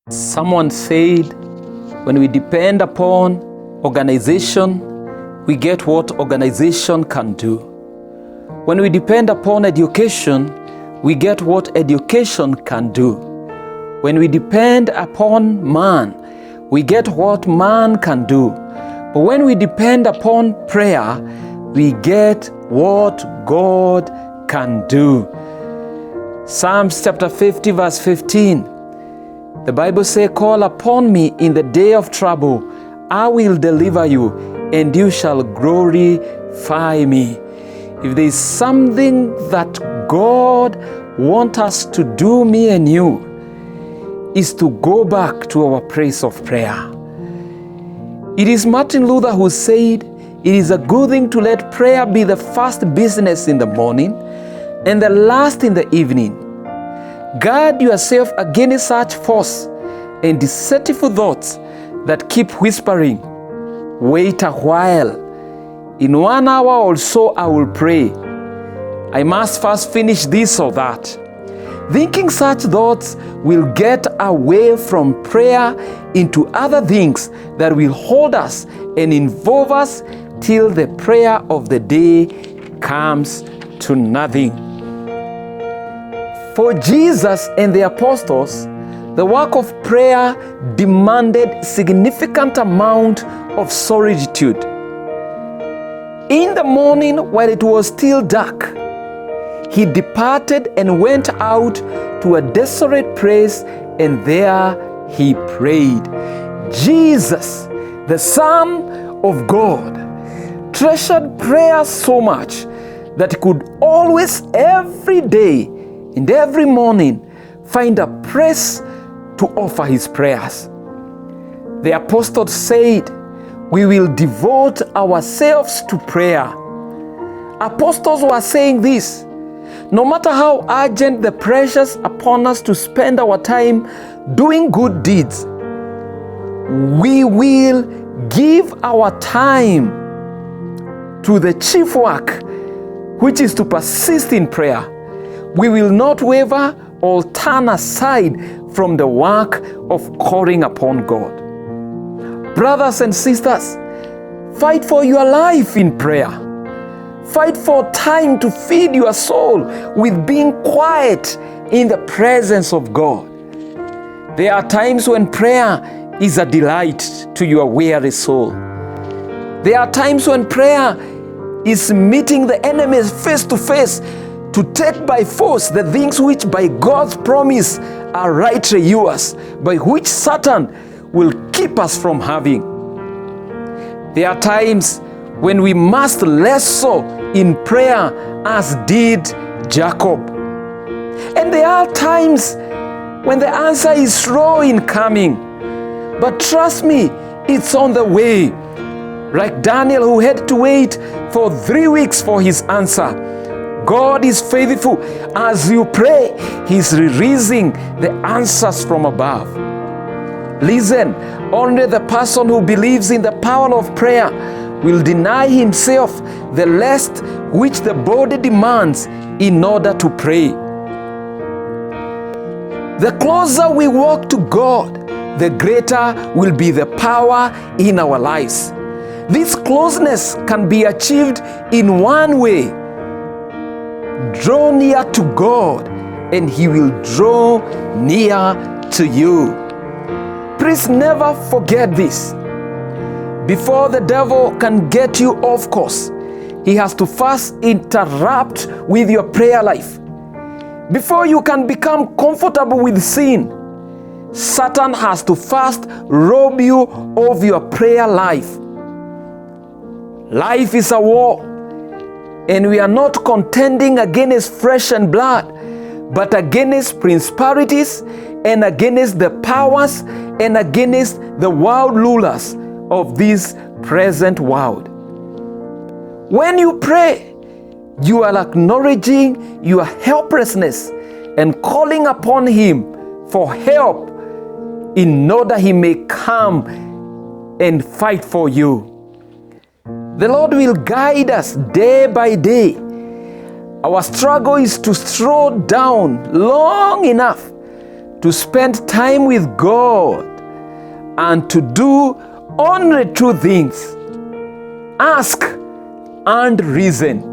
Someone said, when we depend upon organization, we get what organization can do. When we depend upon education, we get what education can do. When we depend upon man, we get what man can do. But when we depend upon prayer, we get what God can do. Psalms chapter 50 verse 15. The Bible says, call upon me in the day of trouble. I will deliver you, and you shall glorify me. If there is something that God wants us to do, me and you, is to go back to our place of prayer. It is Martin Luther who said, it is a good thing to let prayer be the first business in the morning and the last in the evening. Guard yourself against such false and deceitful thoughts that keep whispering, wait a while. In 1 hour or so I will pray. I must first finish this or that. Thinking such thoughts will get away from prayer into other things that will hold us and involve us till the prayer of the day comes to nothing. For Jesus and the apostles, the work of prayer demanded significant amount of solitude. In the morning, while it was still dark, he departed and went out to a desolate place, and there he prayed. Jesus, the Son of God, treasured prayer so much that he could always, every day and every morning, find a place to offer his prayers. The apostles said, we will devote ourselves to prayer. Apostles were saying this, no matter how urgent the pressures upon us to spend our time doing good deeds, we will give our time to the chief work, which is to persist in prayer. We will not waver or turn aside from the work of calling upon God. Brothers and sisters, fight for your life in prayer. Fight for time to feed your soul with being quiet in the presence of God. There are times when prayer is a delight to your weary soul. There are times when prayer is meeting the enemy face to face to take by force the things which by God's promise are rightly yours, by which Satan will keep us from having. There are times when we must less so in prayer as did Jacob. And there are times when the answer is slow in coming. But trust me, it's on the way. Like Daniel, who had to wait for 3 weeks for his answer. God is faithful. As you pray, he's releasing the answers from above. Listen, only the person who believes in the power of prayer will deny himself the lust which the body demands in order to pray. The closer we walk to God, the greater will be the power in our lives. This closeness can be achieved in one way. Draw near to God, and he will draw near to you. Please never forget this. Before the devil can get you off course, he has to first interrupt with your prayer life. Before you can become comfortable with sin, Satan has to first rob you of your prayer life. Life is a war, and we are not contending against flesh and blood, but against principalities and against the powers and against the world rulers of this present world. When you pray, you are acknowledging your helplessness and calling upon him for help in order he may come and fight for you. The Lord will guide us day by day. Our struggle is to slow down long enough to spend time with God and to do only two things: ask and reason.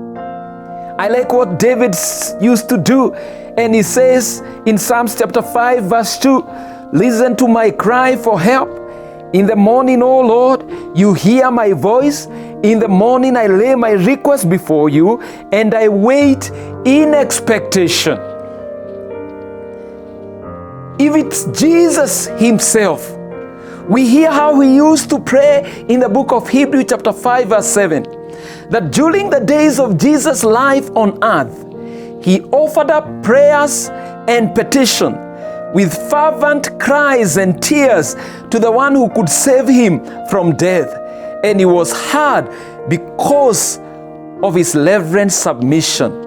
I like what David used to do, and he says in Psalms chapter 5 verse 2, "Listen to my cry for help. In the morning, O Lord, you hear my voice. In the morning I lay my request before you, and I wait in expectation." If it's Jesus himself, we hear how he used to pray in the book of Hebrews chapter 5 verse 7, that during the days of Jesus' life on earth, he offered up prayers and petition with fervent cries and tears to the one who could save him from death. And he was heard because of his reverent submission.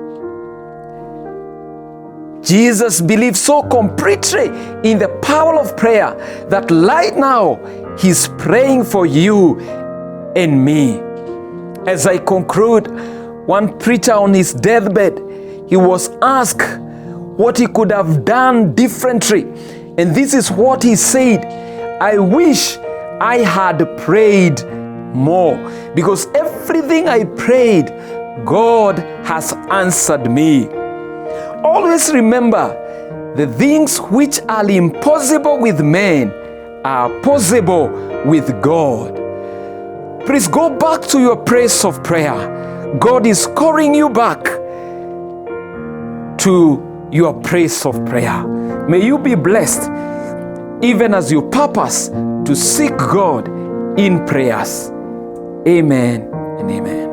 Jesus believed so completely in the power of prayer that right now he's praying for you and me. As I conclude, one preacher on his deathbed, he was asked what he could have done differently. And this is what he said: "I wish I had prayed more, because everything I prayed, God has answered me." Always remember, the things which are impossible with men are possible with God. Please go back to your place of prayer. God is calling you back to your place of prayer. May you be blessed even as you purpose to seek God in prayers. Amen and amen.